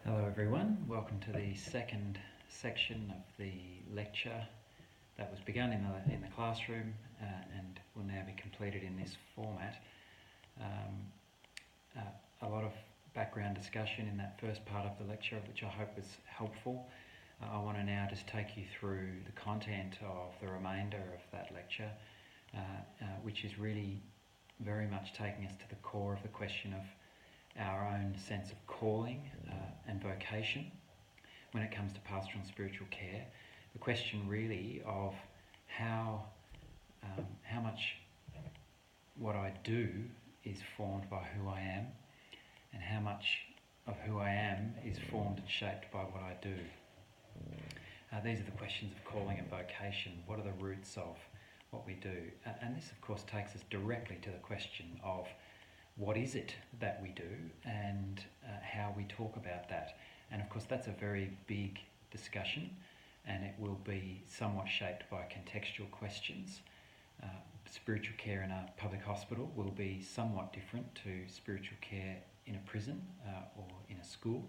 Hello everyone, welcome to the second section of the lecture that was begun in the classroom and will now be completed in this format. A lot of background discussion in that first part of the lecture, which I hope was helpful. I want to now just take you through the content of the remainder of that lecture, which is really very much taking us to the core of the question of our own sense of calling and vocation when it comes to pastoral and spiritual care. The question really of how much what I do is formed by who I am, and how much of who I am is formed and shaped by what I do. These are the questions of calling and vocation. What are the roots of what we do? And this, of course, takes us directly to the question of what is it that we do and how we talk about that. And of course that's a very big discussion, and it will be somewhat shaped by contextual questions. Spiritual care in a public hospital will be somewhat different to spiritual care in a prison or in a school,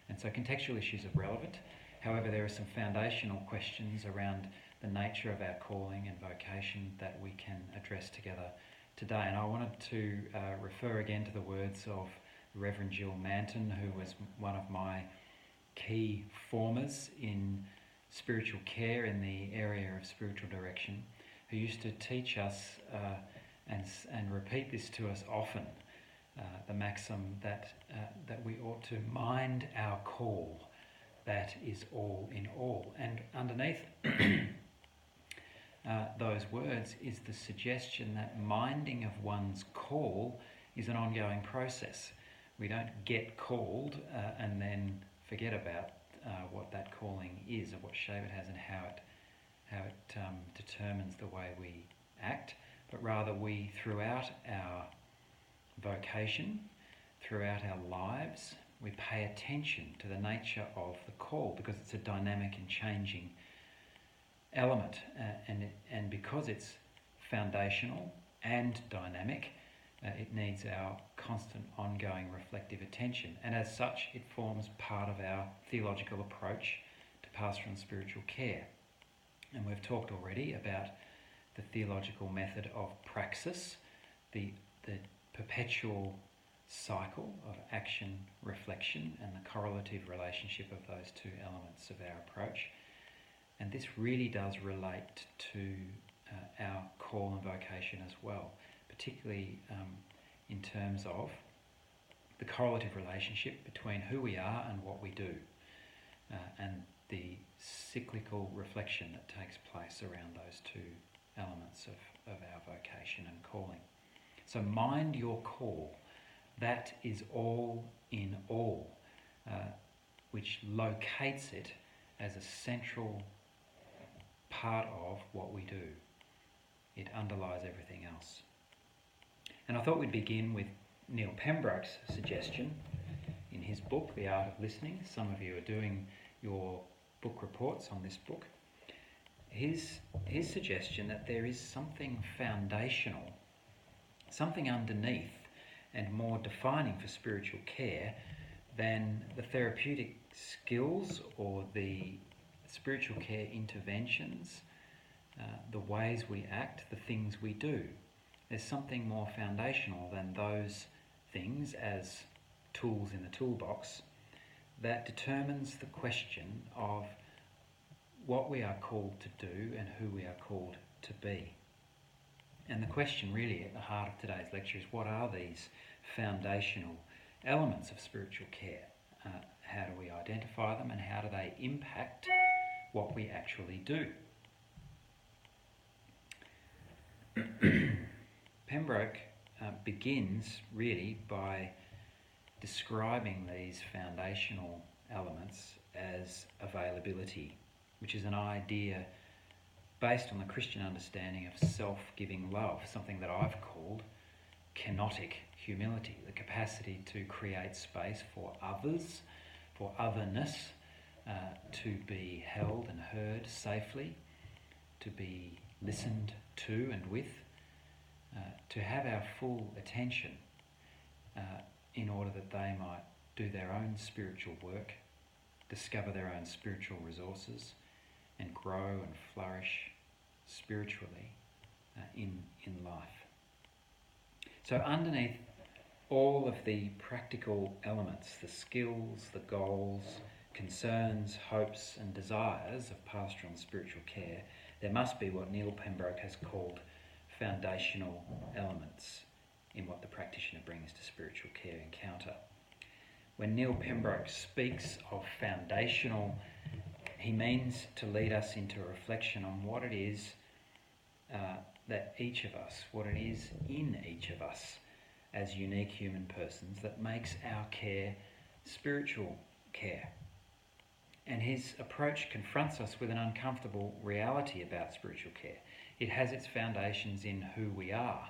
and so contextual issues are relevant. However, there are some foundational questions around the nature of our calling and vocation that we can address together today. And I wanted to refer again to the words of Reverend Jill Manton, who was one of my key formers in spiritual care in the area of spiritual direction, who used to teach us and repeat this to us often, the maxim that we ought to mind our call, that is all in all. And underneath those words is the suggestion that minding of one's call is an ongoing process. We don't get called and then forget about what that calling is, or what shape it has, and how it determines the way we act, but rather we, throughout our vocation, throughout our lives, we pay attention to the nature of the call, because it's a dynamic and changing element, and because it's foundational and dynamic, it needs our constant ongoing reflective attention, and as such it forms part of our theological approach to pastoral and spiritual care. And we've talked already about the theological method of praxis, the perpetual cycle of action, reflection, and the correlative relationship of those two elements of our approach. And this really does relate to our call and vocation as well, particularly in terms of the correlative relationship between who we are and what we do, and the cyclical reflection that takes place around those two elements of our vocation and calling. So mind your call, that is all in all, which locates it as a central part of what we do. It underlies everything else. And I thought we'd begin with Neil Pembroke's suggestion in his book, The Art of Listening. Some of you are doing your book reports on this book. His suggestion that there is something foundational, something underneath and more defining for spiritual care than the therapeutic skills or the spiritual care interventions, the ways we act, the things we do. There's something more foundational than those things as tools in the toolbox that determines the question of what we are called to do and who we are called to be. And the question really at the heart of today's lecture is, what are these foundational elements of spiritual care? How do we identify them, and how do they impact what we actually do? Pembroke begins really by describing these foundational elements as availability, which is an idea based on the Christian understanding of self-giving love, something that I've called kenotic humility, the capacity to create space for others, for otherness, to be held and heard safely, to be listened to and with, to have our full attention in order that they might do their own spiritual work, discover their own spiritual resources, and grow and flourish spiritually in life. So underneath all of the practical elements, the skills, the goals, concerns, hopes and desires of pastoral and spiritual care, there must be what Neil Pembroke has called foundational elements in what the practitioner brings to spiritual care encounter. When Neil Pembroke speaks of foundational, he means to lead us into a reflection on what it is that each of us, what it is in each of us as unique human persons that makes our care spiritual care. And his approach confronts us with an uncomfortable reality about spiritual care. It has its foundations in who we are.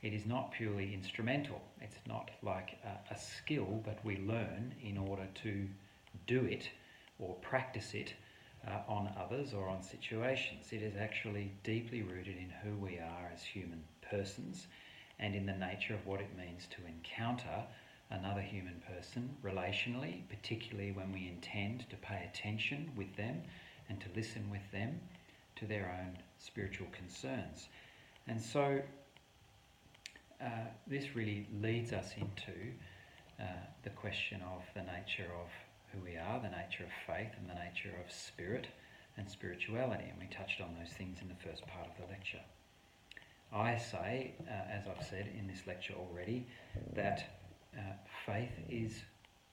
It is not purely instrumental. It's not like a skill that we learn in order to do it or practice it on others or on situations. It is actually deeply rooted in who we are as human persons and in the nature of what it means to encounter another human person relationally, particularly when we intend to pay attention with them and to listen with them to their own spiritual concerns. And so this really leads us into the question of the nature of who we are, the nature of faith and the nature of spirit and spirituality, and we touched on those things in the first part of the lecture. I say, as I've said in this lecture already, that faith is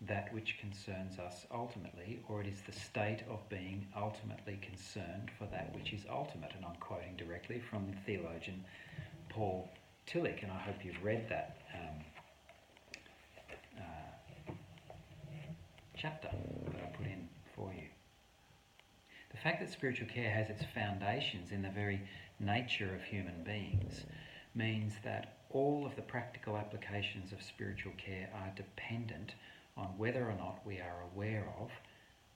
that which concerns us ultimately, or it is the state of being ultimately concerned for that which is ultimate. And I'm quoting directly from the theologian Paul Tillich, and I hope you've read that chapter that I put in for you. The fact that spiritual care has its foundations in the very nature of human beings means that all of the practical applications of spiritual care are dependent on whether or not we are aware of,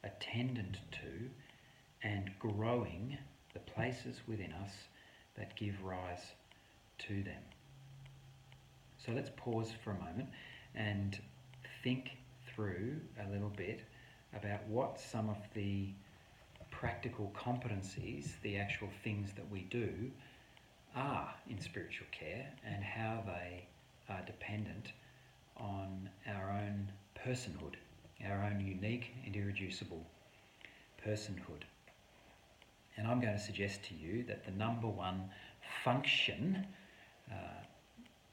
attendant to, and growing the places within us that give rise to them. So let's pause for a moment and think through a little bit about what some of the practical competencies, the actual things that we do, are in spiritual care and how they are dependent on our own personhood, our own unique and irreducible personhood. And I'm going to suggest to you that the number one function,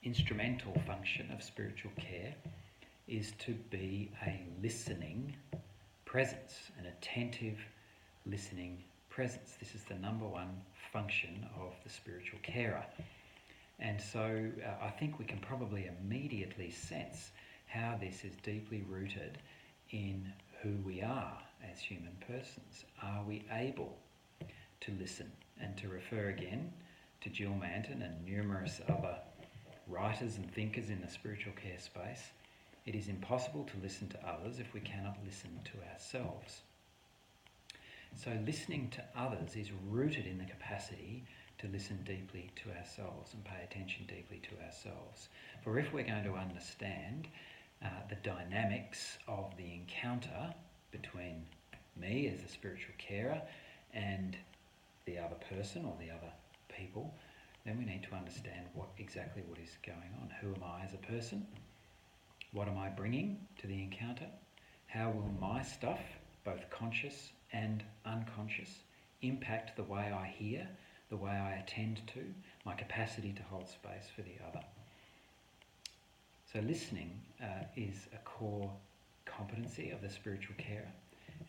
instrumental function of spiritual care is to be a listening presence, an attentive listening presence. This is the number one function of the spiritual carer. And so I think we can probably immediately sense how this is deeply rooted in who we are as human persons. Are we able to listen? And to refer again to Jill Manton and numerous other writers and thinkers in the spiritual care space, it is impossible to listen to others if we cannot listen to ourselves. So listening to others is rooted in the capacity to listen deeply to ourselves and pay attention deeply to ourselves. For if we're going to understand the dynamics of the encounter between me as a spiritual carer and the other person or the other people, then we need to understand exactly what is going on. Who am I as a person? What am I bringing to the encounter? How will my stuff, both conscious and unconscious, impact the way I hear, the way I attend to, my capacity to hold space for the other? So listening is a core competency of the spiritual carer,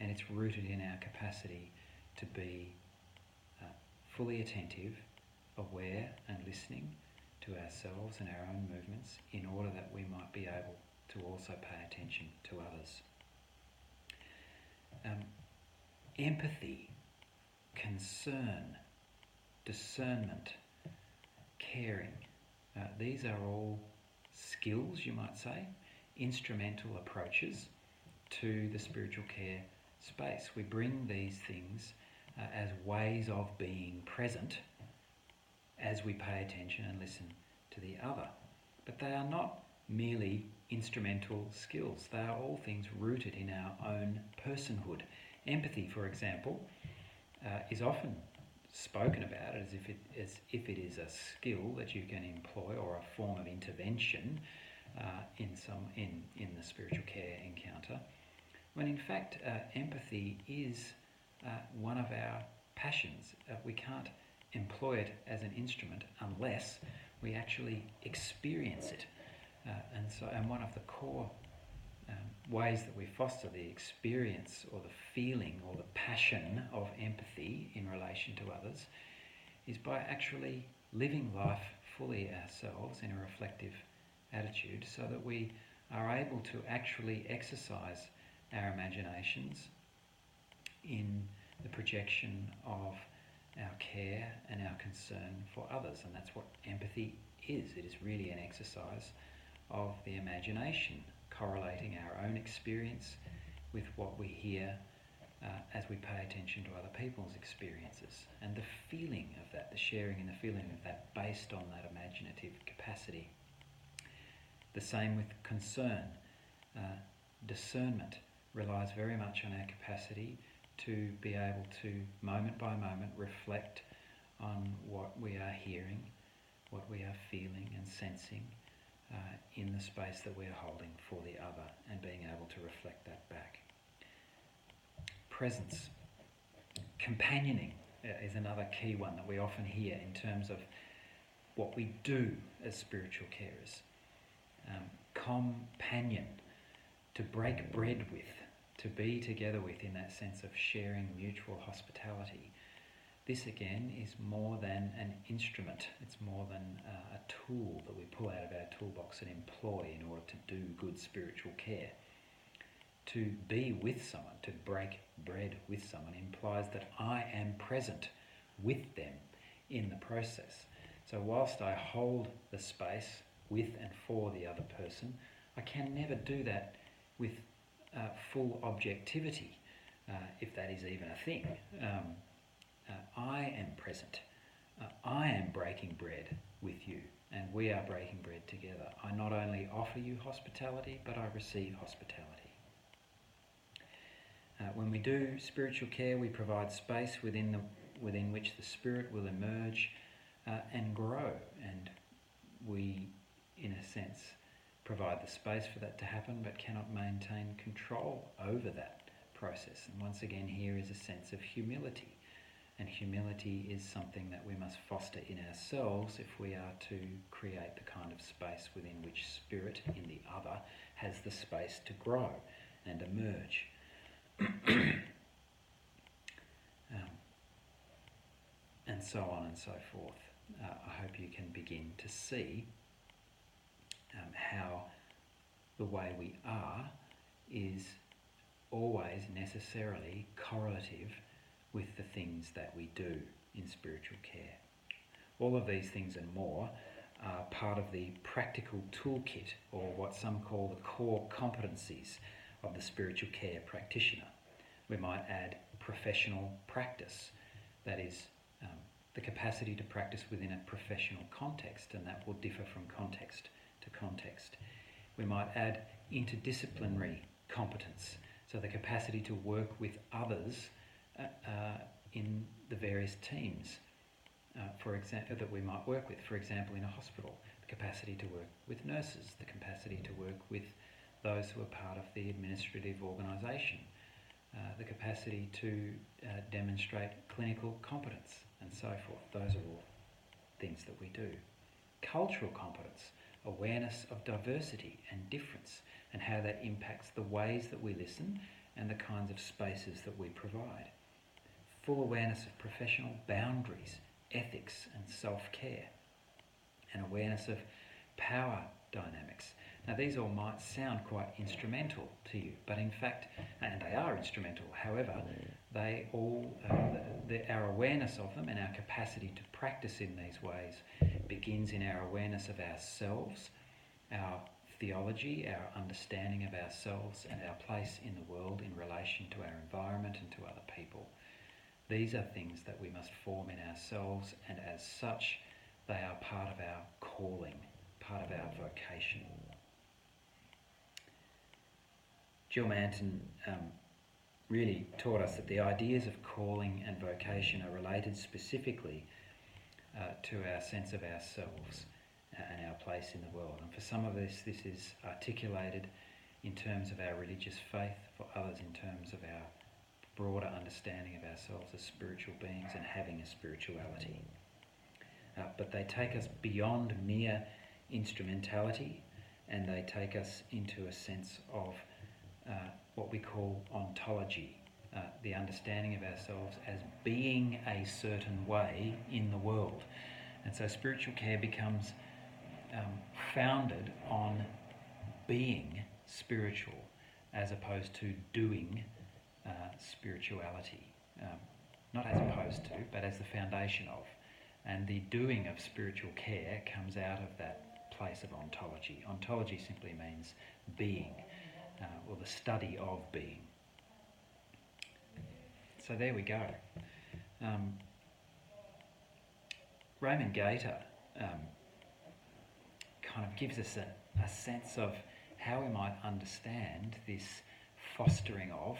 and it's rooted in our capacity to be fully attentive, aware and listening to ourselves and our own movements in order that we might be able to also pay attention to others. Empathy, concern, discernment, caring, these are all skills, you might say, instrumental approaches to the spiritual care space. We bring these things as ways of being present as we pay attention and listen to the other. But they are not merely instrumental skills. They are all things rooted in our own personhood. Empathy, for example, is often spoken about as if it is a skill that you can employ or a form of intervention in the spiritual care encounter, when in fact empathy is one of our passions. We can't employ it as an instrument unless we actually experience it. And one of the core ways that we foster the experience or the feeling or the passion of empathy in relation to others is by actually living life fully ourselves in a reflective attitude, so that we are able to actually exercise our imaginations in the projection of our care and our concern for others. And that's what empathy is. It is really an exercise of the imagination, correlating our own experience with what we hear as we pay attention to other people's experiences, and the feeling of that, the sharing and the feeling of that based on that imaginative capacity. The same with concern. Discernment relies very much on our capacity to be able to, moment by moment, reflect on what we are hearing, what we are feeling and sensing in the space that we are holding for the other, and being able to reflect that back. Presence. Companioning is another key one that we often hear in terms of what we do as spiritual carers. Companion, to break bread with, to be together with, in that sense of sharing mutual hospitality. This again is more than an instrument. It's more than a tool that we pull out of our toolbox and employ in order to do good spiritual care. To be with someone, to break bread with someone, implies that I am present with them in the process. So whilst I hold the space with and for the other person, I can never do that with full objectivity, if that is even a thing. I am present. I am breaking bread with you, and we are breaking bread together. I not only offer you hospitality, but I receive hospitality. When we do spiritual care, we provide space within which the spirit will emerge and grow, and we, in a sense, provide the space for that to happen, but cannot maintain control over that process. And once again, here is a sense of humility. And humility is something that we must foster in ourselves if we are to create the kind of space within which spirit in the other has the space to grow and emerge. And so on and so forth. I hope you can begin to see how the way we are is always necessarily correlative with the things that we do in spiritual care. All of these things and more are part of the practical toolkit, or what some call the core competencies of the spiritual care practitioner. We might add professional practice, that is, the capacity to practice within a professional context, and that will differ from context to context. We might add interdisciplinary competence, so the capacity to work with others in the various teams, for example, that we might work with. For example, in a hospital, the capacity to work with nurses, the capacity to work with those who are part of the administrative organisation, the capacity to demonstrate clinical competence, and so forth. Those are all things that we do. Cultural competence, awareness of diversity and difference, and how that impacts the ways that we listen and the kinds of spaces that we provide. Full awareness of professional boundaries, ethics and self-care, and awareness of power dynamics. Now these all might sound quite instrumental to you, but in fact, and they are instrumental, however, they all, our awareness of them and our capacity to practice in these ways begins in our awareness of ourselves, our theology, our understanding of ourselves and our place in the world in relation to our environment and to other people. These are things that we must form in ourselves, and as such, they are part of our calling, part of our vocation. Jill Manton really taught us that the ideas of calling and vocation are related specifically to our sense of ourselves and our place in the world. And for some of us, this is articulated in terms of our religious faith, for others in terms of our broader understanding of ourselves as spiritual beings and having a spirituality. But they take us beyond mere instrumentality, and they take us into a sense of what we call ontology, the understanding of ourselves as being a certain way in the world. And so spiritual care becomes founded on being spiritual as opposed to doing spirituality. Not as opposed to, but as the foundation of. And the doing of spiritual care comes out of that place of ontology. Ontology simply means being, or the study of being. So there we go. Raymond Gaita kind of gives us a sense of how we might understand this fostering of,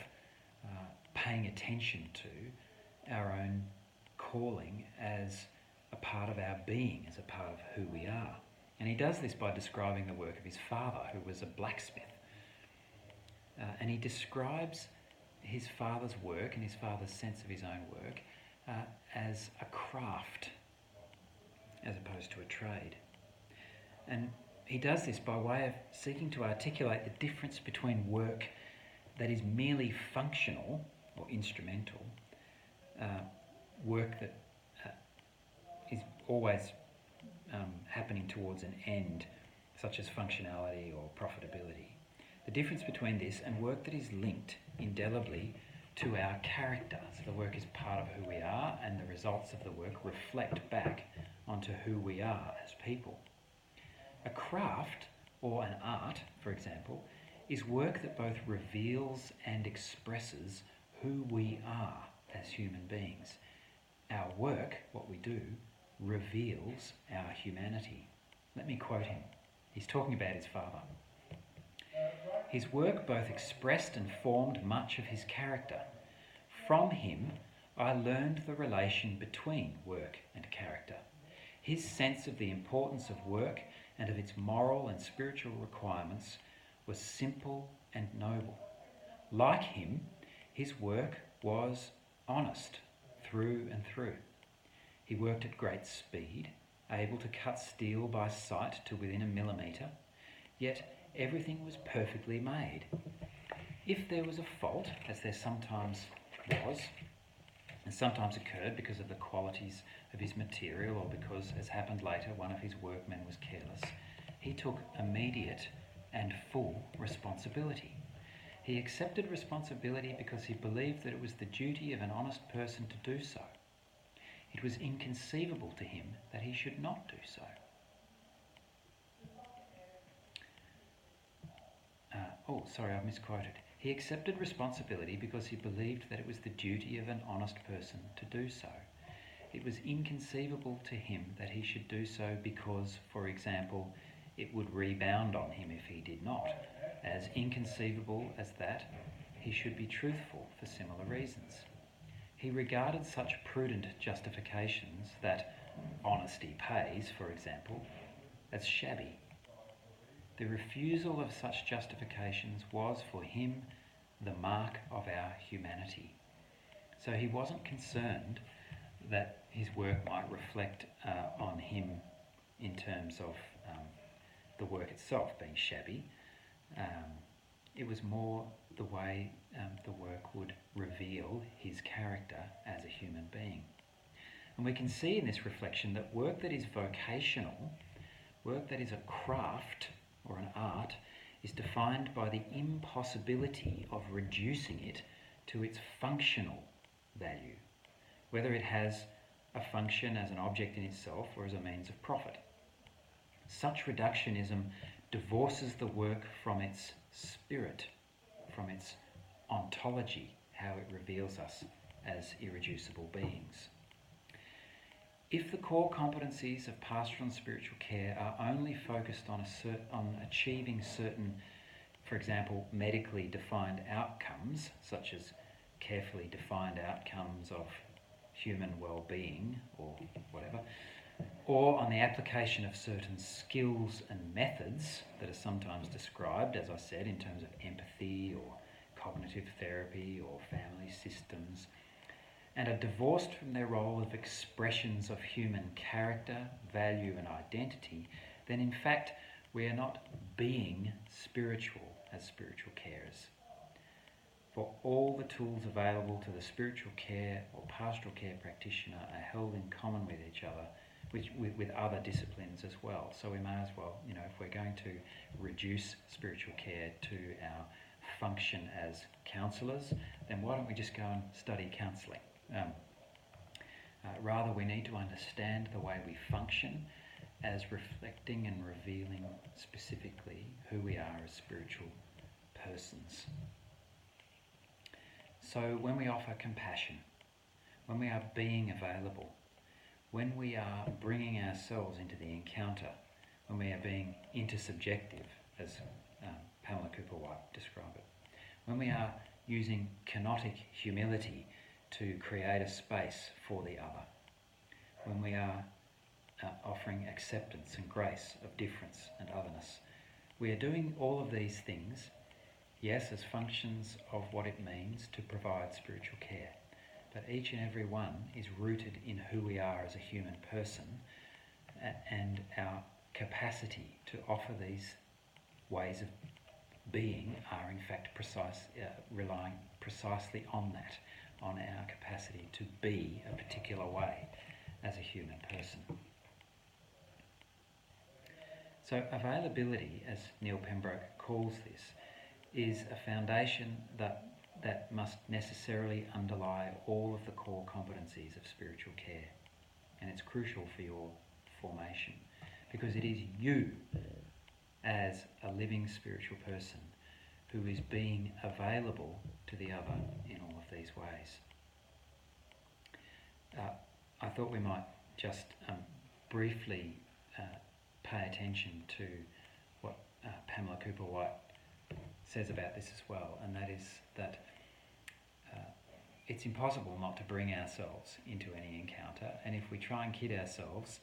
paying attention to our own calling as a part of our being, as a part of who we are. And he does this by describing the work of his father, who was a blacksmith. And he describes his father's work and his father's sense of his own work as a craft, as opposed to a trade. And he does this by way of seeking to articulate the difference between work that is merely functional or instrumental, work that is always happening towards an end, such as functionality or profitability. The difference between this and work that is linked indelibly to our character. So the work is part of who we are, and the results of the work reflect back onto who we are as people. A craft, or an art, for example, is work that both reveals and expresses who we are as human beings. Our work, what we do, reveals our humanity. Let me quote him. He's talking about his father. His work both expressed and formed much of his character. From him, I learned the relation between work and character. His sense of the importance of work and of its moral and spiritual requirements was simple and noble. Like him, his work was honest through and through. He worked at great speed, able to cut steel by sight to within a millimetre, yet everything was perfectly made. If there was a fault, as there sometimes was, and sometimes occurred because of the qualities of his material or because, as happened later, one of his workmen was careless, he took immediate and full responsibility. He accepted responsibility because he believed that it was the duty of an honest person to do so. It was inconceivable to him that he should not do so. I've misquoted. He accepted responsibility because he believed that it was the duty of an honest person to do so. It was inconceivable to him that he should do so because, for example, it would rebound on him if he did not. As inconceivable as that, he should be truthful for similar reasons. He regarded such prudent justifications that honesty pays, for example, as shabby. The refusal of such justifications was for him the mark of our humanity. So he wasn't concerned that his work might reflect on him in terms of the work itself being shabby. It was more the way the work would reveal his character as a human being. And we can see in this reflection that work that is vocational, work that is a craft or an art, is defined by the impossibility of reducing it to its functional value, whether it has a function as an object in itself or as a means of profit. Such reductionism divorces the work from its spirit, from its ontology, how it reveals us as irreducible beings. If the core competencies of pastoral and spiritual care are only focused on achieving certain for example, medically defined outcomes, such as carefully defined outcomes of human well-being or whatever, or on the application of certain skills and methods that are sometimes described, as I said, in terms of empathy or cognitive therapy or family systems, and are divorced from their role of expressions of human character, value and identity, then in fact we are not being spiritual as spiritual carers. For all the tools available to the spiritual care or pastoral care practitioner are held in common with each other, with other disciplines as well. So we may as well, if we're going to reduce spiritual care to our function as counsellors, then why don't we just go and study counselling? Rather, we need to understand the way we function as reflecting and revealing specifically who we are as spiritual persons. So when we offer compassion, when we are being available, when we are bringing ourselves into the encounter, when we are being intersubjective, as Pamela Cooper-White described it, when we are using kenotic humility to create a space for the other, when we are offering acceptance and grace of difference and otherness, we are doing all of these things, yes, as functions of what it means to provide spiritual care, but each and every one is rooted in who we are as a human person and our capacity to offer these ways of being are in fact relying precisely on that, on our capacity to be a particular way as a human person. So availability, as Neil Pembroke calls this, is a foundation that must necessarily underlie all of the core competencies of spiritual care. And it's crucial for your formation because it is you as a living spiritual person who is being available to the other in all of these ways. I thought we might just briefly pay attention to what Pamela Cooper-White says about this as well, and that is that it's impossible not to bring ourselves into any encounter, and if we try and kid ourselves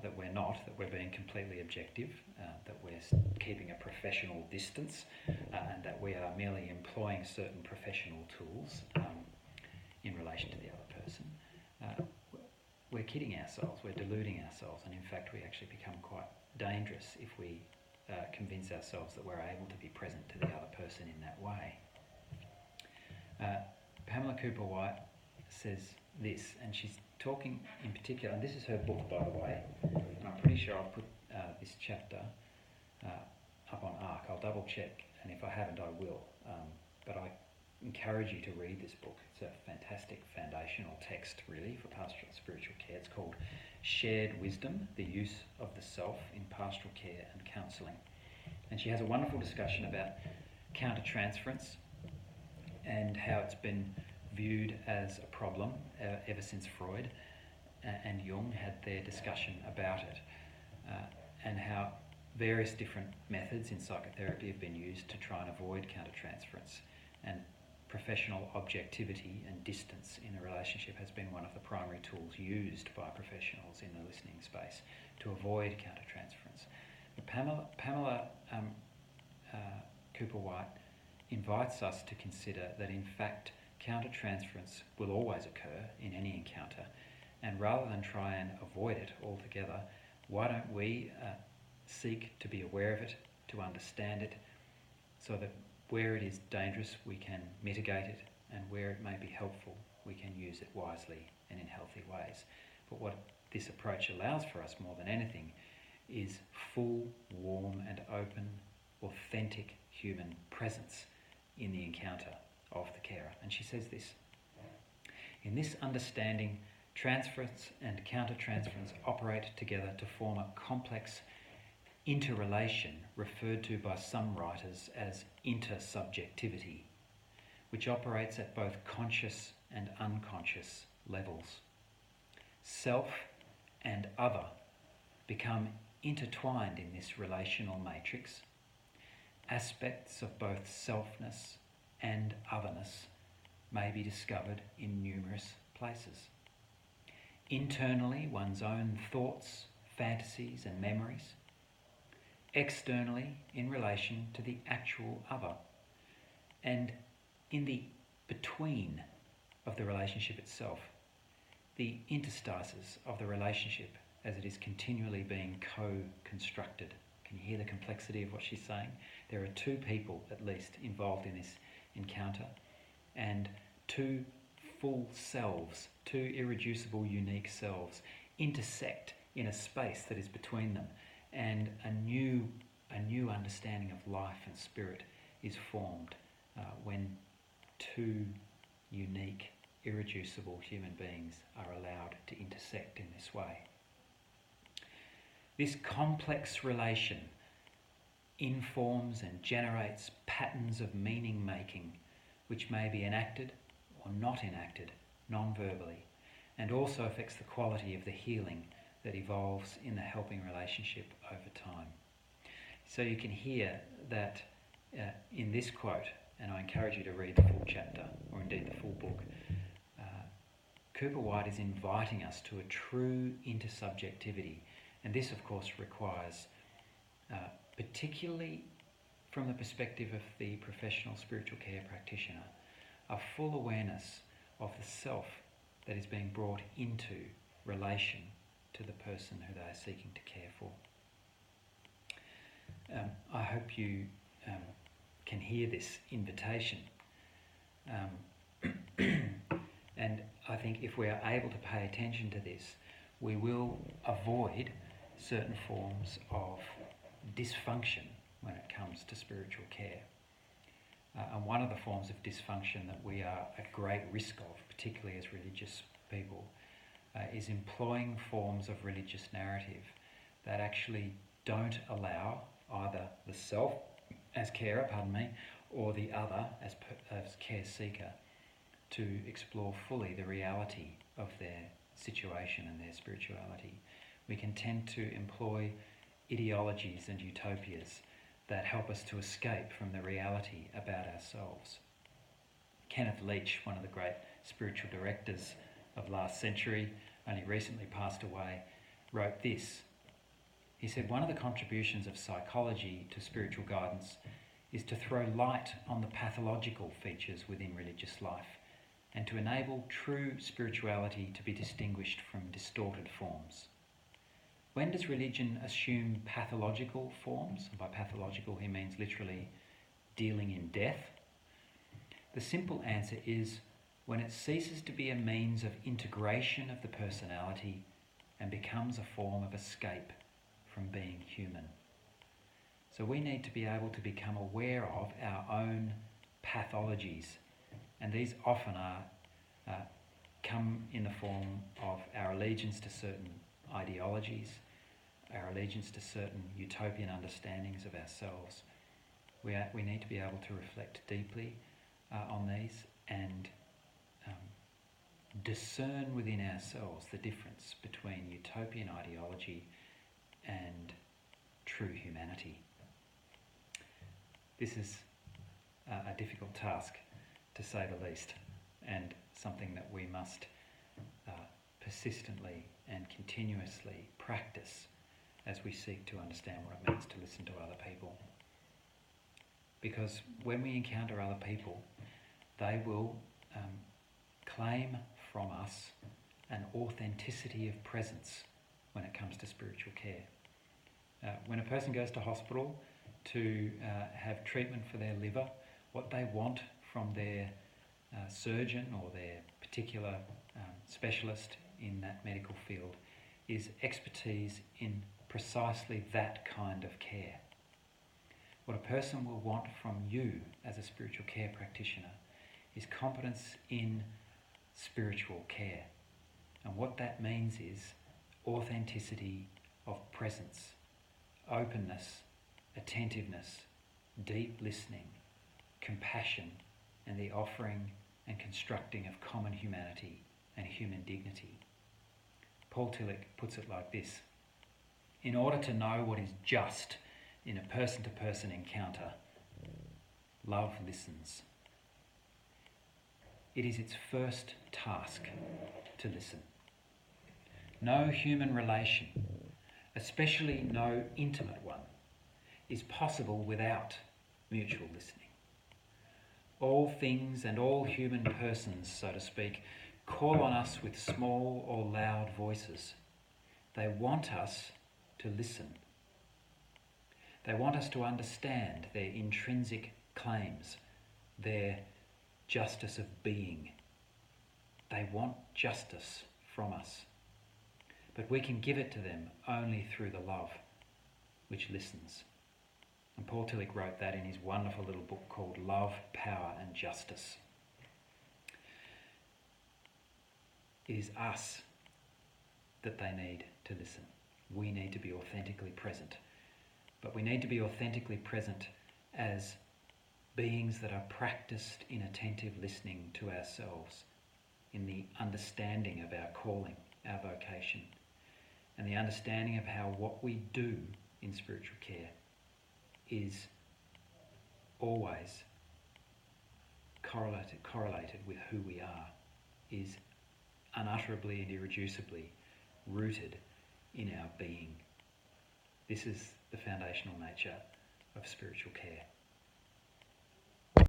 that we're not, that we're being completely objective, that we're keeping a professional distance, and that we are merely employing certain professional tools in relation to the other person, we're kidding ourselves, we're deluding ourselves, and in fact we actually become quite dangerous if we convince ourselves that we're able to be present to the other person in that way. Pamela Cooper-White says this, and she's talking in particular, and this is her book by the way, and I'm pretty sure I'll put this chapter up on ARC. I'll double check, and if I haven't I will, but I encourage you to read this book. It's a fantastic foundational text really for pastoral spiritual care. It's called Shared Wisdom, the Use of the Self in Pastoral Care and Counselling. And she has a wonderful discussion about countertransference and how it's been viewed as a problem ever since Freud and Jung had their discussion about it, and how various different methods in psychotherapy have been used to try and avoid countertransference, and professional objectivity and distance in a relationship has been one of the primary tools used by professionals in the listening space to avoid countertransference. But Pamela Cooper-White invites us to consider that in fact countertransference will always occur in any encounter, and rather than try and avoid it altogether, why don't we seek to be aware of it, to understand it, so that where it is dangerous we can mitigate it, and where it may be helpful we can use it wisely and in healthy ways. But what this approach allows for us more than anything is full, warm and open, authentic human presence in the encounter of the carer. And she says this: in this understanding, transference and countertransference operate together to form a complex interrelation referred to by some writers as intersubjectivity, which operates at both conscious and unconscious levels. Self and other become intertwined in this relational matrix, aspects of both selfness and otherness may be discovered in numerous places. Internally, one's own thoughts, fantasies and memories. Externally, in relation to the actual other. And in the between of the relationship itself, the interstices of the relationship as it is continually being co-constructed. Can you hear the complexity of what she's saying? There are two people, at least, involved in this encounter, and two full selves, two irreducible, unique selves, intersect in a space that is between them, and a new understanding of life and spirit is formed when two unique, irreducible human beings are allowed to intersect in this way. This complex relation informs and generates patterns of meaning making which may be enacted or not enacted non-verbally, and also affects the quality of the healing that evolves in the helping relationship over time. So you can hear that in this quote, and I encourage you to read the full chapter, or indeed the full book, Cooper White is inviting us to a true intersubjectivity, and this of course requires, particularly from the perspective of the professional spiritual care practitioner, a full awareness of the self that is being brought into relation to the person who they are seeking to care for. I hope you can hear this invitation. And I think if we are able to pay attention to this, we will avoid certain forms of dysfunction when it comes to spiritual care. And one of the forms of dysfunction that we are at great risk of, particularly as religious people, is employing forms of religious narrative that actually don't allow either the self as carer, or the other as care seeker to explore fully the reality of their situation and their spirituality. We can tend to employ ideologies and utopias that help us to escape from the reality about ourselves. Kenneth Leach, one of the great spiritual directors of last century, only recently passed away, wrote this. He said, one of the contributions of psychology to spiritual guidance is to throw light on the pathological features within religious life and to enable true spirituality to be distinguished from distorted forms. When does religion assume pathological forms? And by pathological he means literally dealing in death. The simple answer is when it ceases to be a means of integration of the personality and becomes a form of escape from being human. So we need to be able to become aware of our own pathologies, and these often come in the form of our allegiance to certain ideologies, our allegiance to certain utopian understandings of ourselves. We need to be able to reflect deeply on these and discern within ourselves the difference between utopian ideology and true humanity. This is a difficult task, to say the least, and something that we must persistently and continuously practice as we seek to understand what it means to listen to other people. Because when we encounter other people, they will claim from us an authenticity of presence when it comes to spiritual care. When a person goes to hospital to have treatment for their liver, what they want from their surgeon or their particular specialist in that medical field is expertise in precisely that kind of care. What a person will want from you as a spiritual care practitioner is competence in spiritual care. And what that means is authenticity of presence, openness, attentiveness, deep listening, compassion, and the offering and constructing of common humanity and human dignity. Paul Tillich puts it like this: in order to know what is just in a person-to-person encounter, Love listens. It is its first task to listen. No human relation, especially no intimate one, is possible without mutual listening. All things and all human persons, so to speak, call on us with small or loud voices. They want us to listen. They want us to understand their intrinsic claims, their justice of being. They want justice from us. But we can give it to them only through the love which listens. And Paul Tillich wrote that in his wonderful little book called Love, Power and Justice. It is us that they need to listen. We need to be authentically present. But we need to be authentically present as beings that are practiced in attentive listening to ourselves, in the understanding of our calling, our vocation, and the understanding of how what we do in spiritual care is always correlated with who we are, is unutterably and irreducibly rooted in our being. This is the foundational nature of spiritual care.